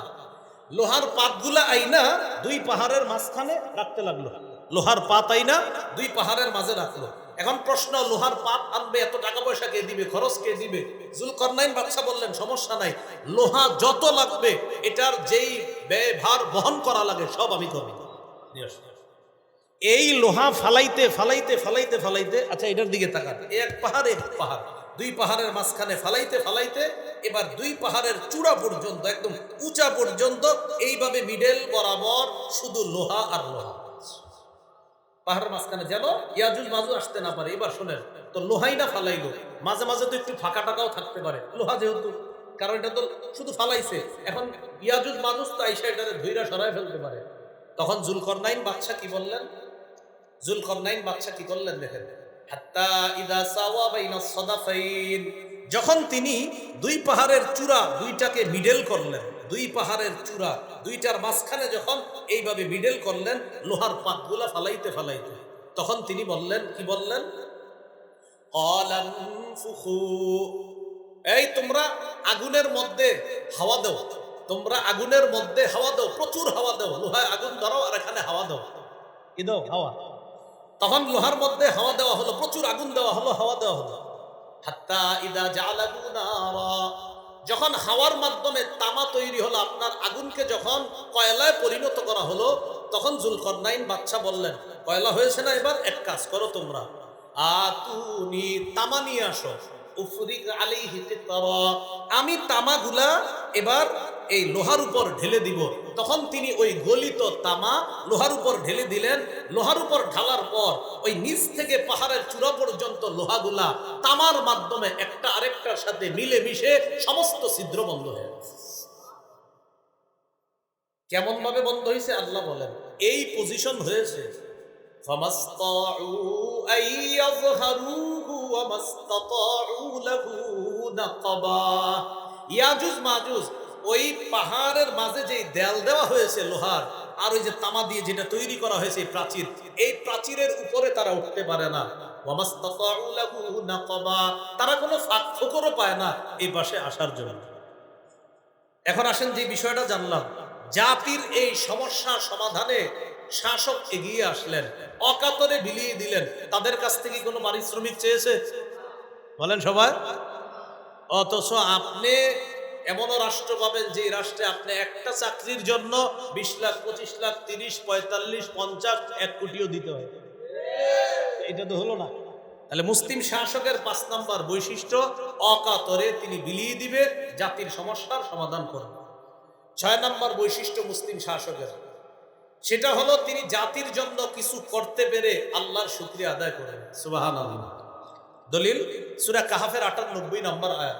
লোহার পাতগুলা আইনা দুই পাহাড়ের মাঝখানে রাখতে লাগলো। লোহার পাত আইনা দুই পাহাড়ের মাঝে রাখলো। এখন প্রশ্ন, লোহার পাত আনবে, এত টাকা পয়সা কে দিবে, খরচ কে দিবে? যুলকারনাইন বাদশা বললেন, সমস্যা নাই, লোহা যত লাগবে এটার যেই ব্যয়ভার বহন করা লাগে সব আমি করব। এই লোহা ফালাইতে ফালাইতে ফালাইতে ফালাইতে, আচ্ছা এটার দিকে তাকান, এক পাহাড় এক পাহাড়, দুই পাহাড়ের মাঝখানে ফালাইতে ফালাইতে এবার দুই পাহাড়ের চূড়া পর্যন্ত, একদম উঁচা পর্যন্ত এইভাবে মিডল বরাবর শুধু লোহা আর লোহা। পাহাড়ের মাঝখানে যেন ইয়াজুজ মাজুজ আসতে না পারে। এবার শোনেন তো, লোহাই না ফালাইলো, মাঝে মাঝে তো একটু ফাঁকা টাকাও থাকতে পারে লোহা যেহেতু, কারণ এটা তো শুধু ফালাইছে, এখন ইয়াজুজ মাজুজ তো আইসা এটারে ধইরা সরায় ফেলতে পারে। তখন যুলকারনাইন বাদশা কি বললেন? যুলকারনাইন বাদশা কি করলেন দেখেন, হাত্তা ইদা সাওয়া বাইনাস সাদাফাইন, যখন তিনি দুই পাহাড়ের চূড়া দুইটাকে মিডল করলেন, দুই পাহাড়ের চূড়া দুইটার মাঝখানে যখন এইভাবে মিডল করলেন লোহার পাতগুলা ফালাইতে ফালাইতে, তখন তিনি বললেন, কি বললেন? ক্বালানফুখু, এই তোমরা আগুনের মধ্যে হাওয়া দাও, তোমরা আগুনের মধ্যে হাওয়া দাও, প্রচুর হাওয়া দাও, লোহায় আগুন ধরো আর এখানে হাওয়া দাও, কি দাও? হাওয়া। তখন লোহার মধ্যে হাওয়া দেওয়া হলো, প্রচুর আগুন দেওয়া হলো, হাওয়া দেওয়া হলো। হাত্তা ইদা জালাহু নারা, যখন হাওয়ার মাধ্যমে তামা তৈরি হলো, আপনার আগুনকে যখন কয়লায় পরিণত করা হলো, তখন যুলকারনাইন বাদশা বললেন, কয়লা হয়েছে না, এবার এক কাজ করো তোমরা, আতুনি, তামা নিয়ে আসো, উফরিক আলাইহি কিতরা, আমি তামাগুলা এবার এই লোহার উপর ঢেলে দিব। তখন তিনি ওই গলিত তামা লোহার উপর ঢেলে দিলেন। লোহার উপর ঢালার পর ওই নিচ থেকে পাহাড়ের চূড়া পর্যন্ত লোহাগুলা তামার মাধ্যমে একটা আরেকটার সাথে মিলে মিশে সমস্ত ছিদ্র বন্ধ হয়ে গেছে। কেমন ভাবে বন্ধ হয়েছে আল্লাহ বলেন, এই পজিশন হয়েছে, ফামাসতাউ আইয়াযহারুহু ওয়া মাসতাতাউ লাহু নাকাবা। ইয়াজুজ মাজুজ ওই পাহাড়ের মাঝে যে দেয়াল দেওয়া হয়েছে লোহার আর ওই যে তামা দিয়ে যেটা তৈরি করা হয়েছে প্রাচীর, এই প্রাচীরের উপরে তারা উঠতে পারে না। ওয়া মাসতাতাউ লাহু নাকাবা, তারা কোনো ফাঁক ফোকরও পায় না এই পাশে আসার জন্য। এখন আসেন যে বিষয়টা জানলাম, জাতির এই সমস্যা সমাধানে শাসক এগিয়ে আসলেন, অকাতরে বিলিয়ে দিলেন। তাদের কাছ থেকে কোনো পারিশ্রমিক চেয়েছে? বলেন সবাই। অথচ আপনি এমনও রাষ্ট্র পাবেন যে রাষ্ট্রে আপনি একটা চাকরির জন্য 20 লাখ 25 লাখ 30 45 50 1 কোটিও দিতে হয়। এটা তো হলো না। তাহলে মুসলিম শাসকের 5 নাম্বার বৈশিষ্ট্য, অকাতরে তিনি বিলিয়ে দিবে, জাতির সমস্যার সমাধান করবে। 6 নাম্বার বৈশিষ্ট্য মুসলিম শাসকের, সেটা হলো তিনি জাতির জন্য কিছু করতে পেরে আল্লাহর শুকরিয়া আদায় করেন। সুবহানাল্লাহ। দলিল সূরা কাহাফের 98 নম্বর আয়াত।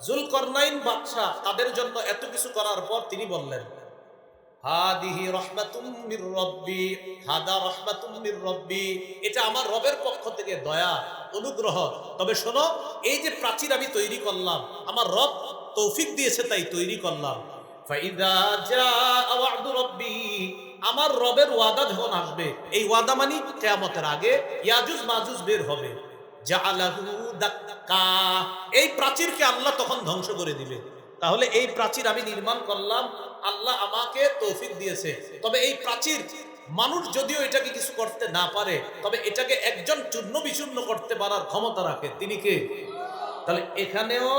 যুলকারনাইন বাদশা তাদের জন্য এত কিছু করার পর তিনি বললেন, হাদিহি রাহমাতুম মির রাব্বি, হাদা রাহমাতুম মির রাব্বি, এটা আমার রবের পক্ষ থেকে দয়া অনুগ্রহ। তবে শোনো, এই যে প্রাচীর আমি তৈরি করলাম, আমার রব তৌফিক দিয়েছে তাই তৈরি করলাম। ফাইদা জাআ ওয়াদু রাব্বি, আমার রবের ওয়াদা যখন আসবে, এই ওয়াদা মানে কিয়ামতের আগে ইয়াজুজ মাজুজ বের হবে, জাআলাহু দাক্কা, এই প্রাচীরকে আল্লাহ তখন ধ্বংস করে দিবে। তাহলে এই প্রাচীর আমি নির্মাণ করলাম, আল্লাহ আমাকে তৌফিক দিয়েছে। তবে এই প্রাচীর মানুষ যদিও এটাকে কিছু করতে না পারে, তবে এটাকে একজন চূর্ণ বিচূর্ণ করতে পারার ক্ষমতা রাখে। তিনি কে? তাহলে এখানেও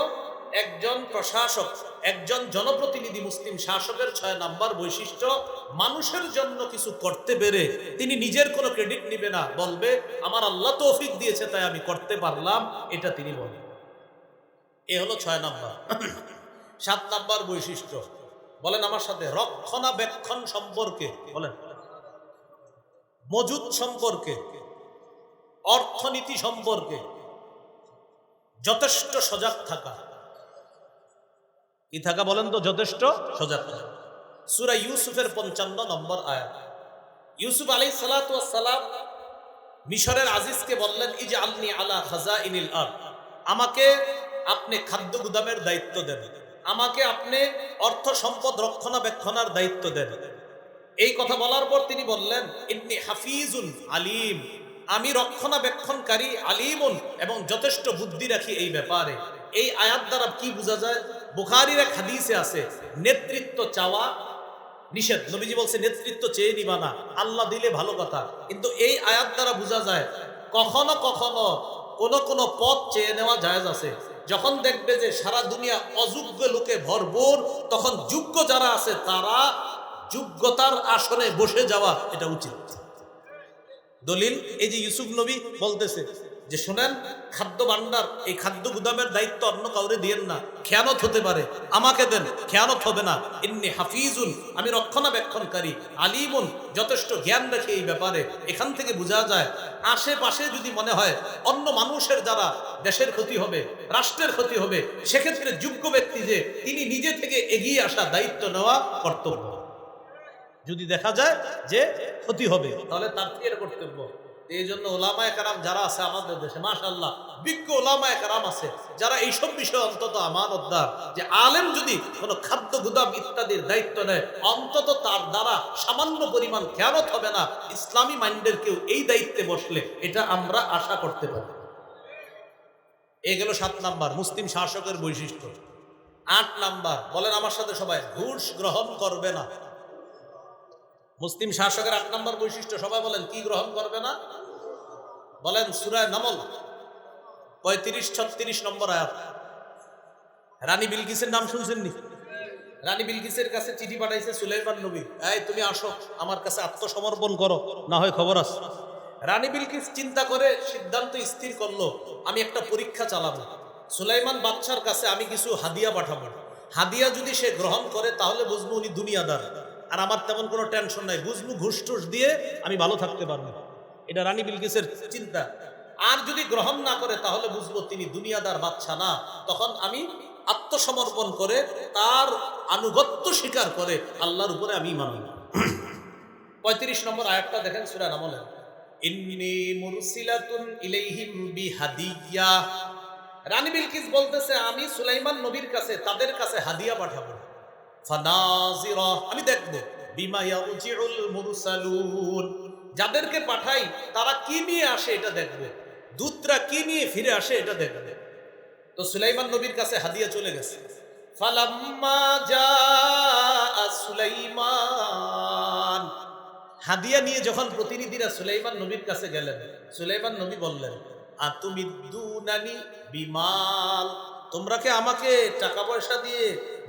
একজন প্রশাসক, একজন জনপ্রতিনিধি, মুসলিম শাসকের 6 নাম্বার বৈশিষ্ট্য, মানুষের জন্য কিছু করতে পেরে তিনি নিজের কোনো ক্রেডিট নিবে না, বলবে আমার আল্লাহ তৌফিক দিয়েছে তাই আমি করতে পারলাম, এটা তিনি বলেন। এ হলো 6 নাম্বার। 7 নাম্বার বৈশিষ্ট্য, বলেন আমার সাথে, রক্ষণাবেক্ষণ সম্পর্কে, বলেন, মজুদ সম্পর্কে, অর্থনীতি সম্পর্কে যথেষ্ট সজাগ থাকা। কি থাকা বলেন তো? যথেষ্ট সজাগ থাকা। সূরা ইউসুফের 55 নম্বর আয়াত। ইউসুফ আলাইহিস সালাতু ওয়াস সালাম মিশরের আজিজকে বললেন, ইজআলনি আলা খাজাইনিল আরদ, আমাকে আপনি খাদ্য গুদামের দায়িত্ব দেন, আমাকে আপনি অর্থ সম্পদ রক্ষণাবেক্ষণের দায়িত্ব দেন। এই কথা বলার পর তিনি বললেন, ইন্নী হাফিজুন আলিম, আমি রক্ষণাবেক্ষণকারী, আলিমুন, এবং যথেষ্ট বুদ্ধি রাখি এই ব্যাপারে। এই আয়াত দ্বারা কি বোঝা যায়? বুখারীর এক হাদিসে আছে, নেতৃত্ব চাওয়া নিষেধ। নবীজি বলছে নেতৃত্ব চেয়ে নিবা না, আল্লাহ দিলে ভালো কথা। কিন্তু এই আয়াত দ্বারা বোঝা যায় কখনো কখনো কোন পদ চেয়ে নেওয়া জায়েজ আছে। যখন দেখবে যে সারা দুনিয়া অযোগ্য লোকে ভরপুর, তখন যোগ্য যারা আছে তারা যোগ্যতার আসনে বসে যাওয়া, এটা উচিত। দলিল এই যে ইউসুফ নবী বলতেছে যে শোনেন, খাদ্য ভান্ডার, এই খাদ্য গুদামের দায়িত্ব অন্য কাউরে দিয়েন না, খেয়ানত হতে পারে, আমাকে দেন, খেয়ানত হবে না। ইন্নী হাফিজুন, আমি রক্ষণাবেক্ষণকারী, আলিমুন, যথেষ্ট জ্ঞান রাখি এই ব্যাপারে। এখান থেকে বোঝা যায় আশেপাশে যদি মনে হয় অন্য মানুষের দ্বারা দেশের ক্ষতি হবে, রাষ্ট্রের ক্ষতি হবে, সেক্ষেত্রে যোগ্য ব্যক্তি যে তিনি নিজে থেকে এগিয়ে আসা, দায়িত্ব নেওয়া কর্তব্য। যদি দেখা যায় যে ক্ষতি হবে, তাহলে তার থেকে এটা কর্তব্য। এই জন্য ওলামায়ে কেরাম যারা আছে আমাদের দেশে, মাশাআল্লাহ, বিজ্ঞ ওলামায়ে কেরাম আছে যারা এইসব বিষয়ে অন্তত আমানতদার, যে আলেম যদি কোনো খাদ্য গুদাম ইত্যাদির দায়িত্ব নেয়, অন্তত তার দ্বারা সামান্য পরিমাণ খেয়ানত হবে না। ইসলামী মাইন্ডের কেউ এই দায়িত্বে বসলে এটা আমরা আশা করতে পারি। এই গেল 7 নাম্বার মুসলিম শাসকের বৈশিষ্ট্য। 8 নাম্বার, বলেন আমার সাথে সবাই, ঘুষ গ্রহণ করবে না। মুসলিম শাসকের 8 নম্বর বৈশিষ্ট্য, সবাই বলেন, কি গ্রহণ করবে না? বলেন, সূরা নামল 35-36 নম্বর আয়াত। রানী বিলকিসের নাম শুনছেন নি? রানী বিলকিসের কাছে চিঠি পাঠাইছে সুলাইমান নবী, এই তুমি আসো আমার কাছে আত্মসমর্পণ করো, না হয় খবর আছে। রানী বিলকিস চিন্তা করে সিদ্ধান্ত স্থির করলো, আমি একটা পরীক্ষা চালাবো। সুলাইমান বাদশার কাছে আমি কিছু হাদিয়া পাঠাবো, হাদিয়া যদি সে গ্রহণ করে তাহলে বুঝবো উনি দুনিয়াদার, আর আমার তেমন কোনো টেনশন নাই, বুঝবো ঘুষ টুস দিয়ে আমি ভালো থাকতে পারবো। এটা রানী বিলকিসের চিন্তা। আর যদি গ্রহণ না করে তাহলে বুঝবো তিনি দুনিয়াদার বাদশা না, তখন আমি আত্মসমর্পণ করে তার আনুগত্য স্বীকার করে আল্লাহর উপরে আমি মানি। 35 নম্বর আয়াতটা দেখেন সূরা নামলে, ইন্নী মুরসিলাতুন ইলাইহিম বিহাদিয়া। রানী বিলকিস বলতেছে আমি সুলাইমান নবীর কাছে, তাদের কাছে হাদিয়া পাঠাবো। ফানাজিরা, আমি দেখবো, বিমা ইয়ারজিউল মুরসালুন, যাদেরকে পাঠাই তারা কি নিয়ে আসে এটা দেখবো, দূতরা কি নিয়ে ফিরে আসে এটা দেখবে। তো সুলাইমান নবীর কাছে হাদিয়া চলে গেছে। ফালাম্মা জাআ সুলাইমান, হাদিয়া নিয়ে যখন প্রতিনিধিরা সুলাইমান নবীর কাছে গেলেন, সুলাইমান নবী বললেন, আতুমিদ্দুনানি বিমাল, তোমরা কি আমাকে টাকা পয়সা দিয়ে,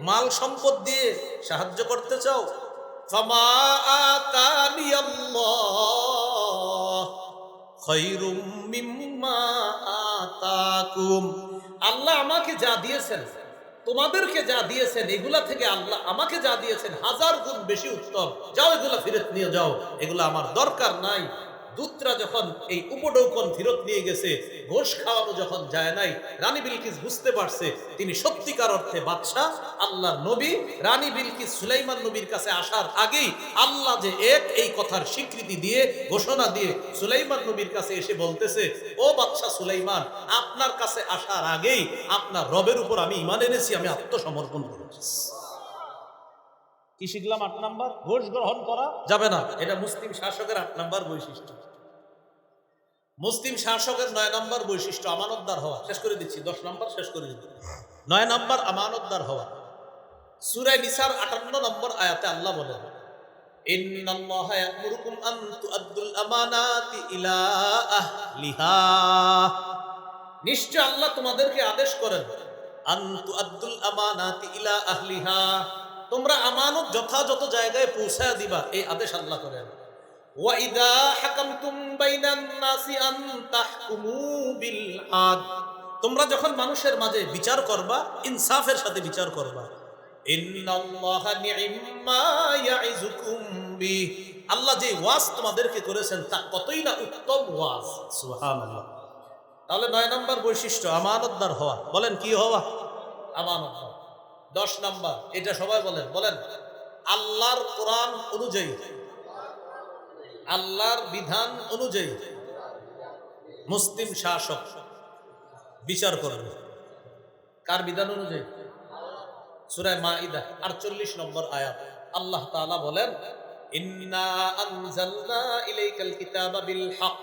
মাল সম্পদ দিয়ে সাহায্য করতে চাও? ফামা আতানি আল্লাহ খায়রুম মিম্মা আতাকুম, আল্লাহ আমাকে যা দিয়েছেন, তোমাদেরকে যা দিয়েছেন, এগুলা থেকে আল্লাহ আমাকে যা দিয়েছেন 1000 গুণ বেশি উত্তম, যাও এগুলা ফেরত নিয়ে যাও, এগুলা আমার দরকার নাই। দূতরা যখন এই উপঢৌকন ফেরত নিয়ে গেছে, ঘোষ খাওয়ানো যখন যায় নাই, রানী বিলকিস বুঝতে পারছে তিনি সত্যিকার অর্থে বাদশাহ, আল্লাহর নবী। রানী বিলকিস সুলাইমান নবীর কাছে আসার আগেই আল্লাহ যে এক, এই কথার স্বীকৃতি দিয়ে, ঘোষণা দিয়ে সুলাইমান নবীর কাছে এসে বলতেছে, ও বাদশাহ সুলাইমান, আপনার কাছে আসার আগেই আপনার রবের উপর আমি ঈমান এনেছি, আমি আত্মসমর্পণ করেছি। কি শিখলাম? 8 নাম্বার, ঘোষ গ্রহণ করা যাবে না। এটা মুসলিম শাসকের 8 নাম্বার বৈশিষ্ট্য। মুসলিম শাসকের 9 নাম্বার বৈশিষ্ট্য, আমানতদার হওয়া। শেষ করে দিচ্ছি, 10 নাম্বার শেষ করে দিচ্ছি। 9 নাম্বার আমানতদার হওয়া। সূরা নিসার 58 নম্বর আয়াতে আল্লাহ বলেন, ইন্নাল্লাহা ইয়া'মুরুকুম আন তু'আদ্দুল আমানাতি ইলা আহলিহা, নিশ্চয় আল্লাহ তোমাদেরকে আদেশ করেন আন তু'আদ্দুল আমানাতি ইলা আহলিহা, তোমরা আমানত যথাযথ জায়গায় পৌঁছায় দিবা, এই আদেশ আল্লাহ করেন। ওয়া ইযা হাকামতুম বাইনান নাসি আন তাহকুমু বিল আদ, তোমরা যখন মানুষের মাঝে বিচার করবা ইনসাফের সাথে বিচার করবা। ইন্নাল্লাহা নি'ম্মা ইয়া'iযুকুম বিহ, আল্লাহ যে ওয়াজ তোমাদেরকে করেছেন তা কতই না উত্তম ওয়াজ। সুবহানাল্লাহ। তাহলে 9 নম্বর বৈশিষ্ট্য আমানতদার হওয়া। বলেন কি হওয়া? আমানতদার। 10 নম্বর, এটা সবাই বলেন, বলেন আল্লাহর কোরআন অনুযায়ী, আল্লাহর বিধান অনুযায়ী মুসলিম শাসক বিচার করবে। কার বিধান অনুযায়ী? সূরা মাইদা 48 নম্বর আয়াত আল্লাহ তাআলা বলেন, ইন্না আনজালনা ইলাইকাল কিতাবা বিল হক,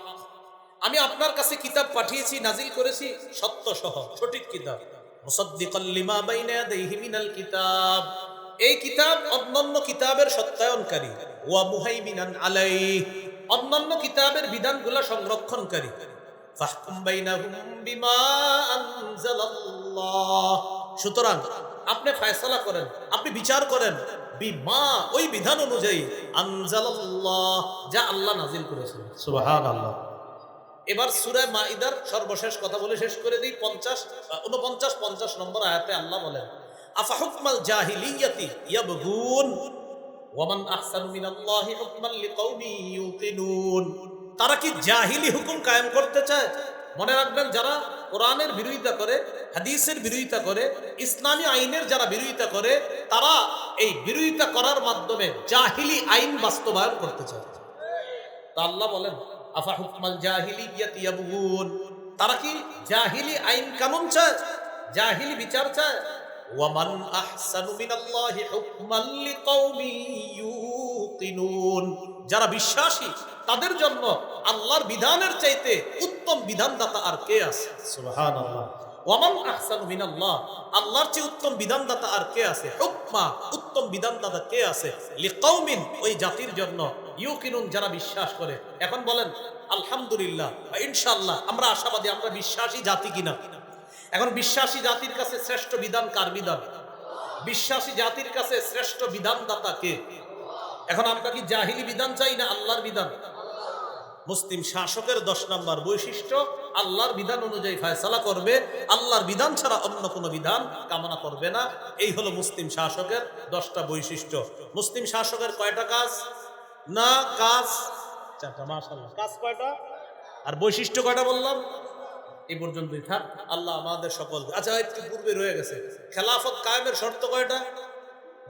আমি আপনার কাছে কিতাব পাঠিয়েছি, নাজিল করেছি সত্য সহ, সঠিক কিতাব। মুসাদ্দিকাল লিমা বাইনা ইয়াদাইহি মিনাল কিতাব, এই কিতাব অন্যান্য কিতাবের সত্যায়নকারী। ওয়া মুহাইমিনান আলাইহি, অন্যান্য কিতাবের বিধানগুলো সংরক্ষণকারী। ফাহকুম বাইনাহুম বিমা আনজালাল্লাহ, সুতরাং আপনি ফয়সালা করেন, আপনি বিচার করেন বিমা, ওই বিধান অনুযায়ী আনজালাল্লাহ, যা আল্লাহ নাজিল করেছেন। সুবহানাল্লাহ। এবার সূরা মাইদার সর্বশেষ কথা বলে শেষ করে দিই। 49 নম্বর আয়াতে আল্লাহ বলেন, আফা হুকমাল জাহিলিয়াতি ইয়াবগুন ওয়া মান আহসানু মিনাল্লাহি হুকমান লিকাউমিন ইউকিনুন, তারা কি জাহিলি হুকুম কায়েম করতে চায়? মনে রাখবেন, যারা কোরআনের বিরোধিতা করে, হাদিসের বিরোধিতা করে, ইসলামী আইনের যারা বিরোধিতা করে, তারা এই বিরোধিতা করার মাধ্যমে জাহিলি আইন বাস্তবায়ন করতে চায়। তা আল্লাহ বলেন, আফা হুকমাল জাহিলিয়াতি ইয়াবগুন, তারা কি জাহিলি আইন কানুন চায়, জাহিলি বিচার চায়? ওয়া মান আহসানু মিনাল্লাহি হুকমান লিকাউমিন ইউকিনুন, যারা বিশ্বাসী তাদের জন্য আল্লাহর বিধানের চাইতে উত্তম বিধানদাতা আর কে আছে? সুবহানাল্লাহ। ওয়া মান আহসানু মিনাল্লাহ, আল্লাহর চেয়ে উত্তম বিধানদাতা আর কে আছে? হুকমা, উত্তম বিধানদাতা কে আছে? লিকাউমিন, ওই জাতির জন্য, ইউকিনুন, যারা বিশ্বাস করে। এখন বলেন আলহামদুলিল্লাহ, ইনশাআল্লাহ আমরা আশাবাদী, আমরা বিশ্বাসী জাতি কিনা? এখন বিশ্বাসী জাতির কাছে শ্রেষ্ঠ বিধান কার বিধান? বিশ্বাসী জাতির কাছে শ্রেষ্ঠ বিধানদাতা কে? এখন আমরা কি জাহিলি বিধান চাই না আল্লাহর বিধান? মুসলিম শাসকের 10 নম্বর বৈশিষ্ট্য, আল্লাহর বিধান অনুযায়ী ফয়সালা করবে, আল্লাহর বিধান ছাড়া অন্য কোনো বিধান কামনা করবে না। এই হলো মুসলিম শাসকের 10টা বৈশিষ্ট্য। মুসলিম শাসকের কয়টা কাজ? না কাজ 4টা। মাশাআল্লাহ, কাজ কয়টা আর বৈশিষ্ট্য কয়টা বললাম? এই পর্যন্তই থাক। আল্লাহ আমাদের সকল, আচ্ছা একটু পূর্বে রয়ে গেছে, খেলাফত কায়েমের শর্ত কয়টা?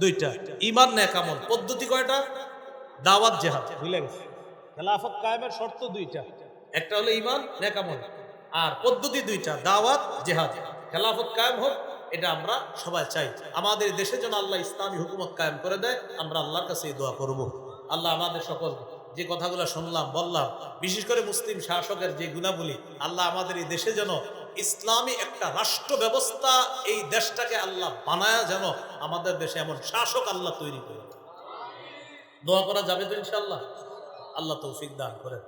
2টা। ঈমান নেক আমল পদ্ধতি কয়টা? দাওয়াত জিহাদ। ভুলে গেছে, খেলাফত কায়েমের শর্ত 2টা, একটা হলো ঈমান নেক আমল, আর পদ্ধতি 2টা, দাওয়াত জিহাদ। খেলাফত কায়েম হোক, এটা আমরা সবাই চাই। আমাদের দেশে যেন আল্লাহ ইসলামী হুকুমত কায়েম করে দেয়, আমরা আল্লাহর কাছে এই দোয়া করব। আল্লাহ আমাদের সকল যে কথাগুলো শুনলাম বললাম, বিশেষ করে মুসলিম শাসকের যে গুণাবলী, আল্লাহ আমাদের এই দেশে যেন ইসলামী একটা রাষ্ট্র ব্যবস্থা, এই দেশটাকে আল্লাহ বানায়া যেন আমাদের দেশে এমন শাসক আল্লাহ তৈরি করে। দোয়া করা যাবে তো ইনশাআল্লাহ? আল্লাহ তৌফিক দান করেন।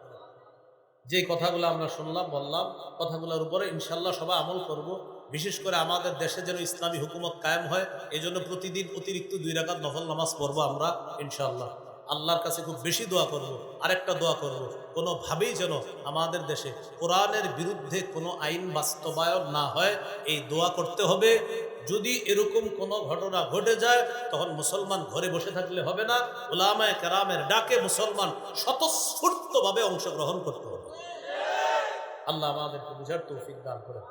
যে কথাগুলো আমরা শুনলাম বললাম, কথাগুলোর উপরে ইনশাআল্লাহ সবাই আমল করব। বিশেষ করে আমাদের দেশে যেন ইসলামী হুকুমত কায়েম হয়, এই জন্য প্রতিদিন অতিরিক্ত 2 রাকাত নফল নামাজ পড়বো আমরা ইনশাআল্লাহ। আল্লাহর কাছে খুব বেশি দোয়া করব। আরেকটা দোয়া করব, কোনোভাবেই যেন আমাদের দেশে কোরআনের বিরুদ্ধে কোনো আইন বাস্তবায়ন না হয়, এই দোয়া করতে হবে। যদি এরকম কোনো ঘটনা ঘটে যায়, তখন মুসলমান ঘরে বসে থাকলে হবে না, উলামায়ে কেরামের ডাকে মুসলমান স্বতঃস্ফূর্তভাবে অংশগ্রহণ করতে হবে। আল্লাহ আমাদেরকে বুঝার তৌফিক দান করেন।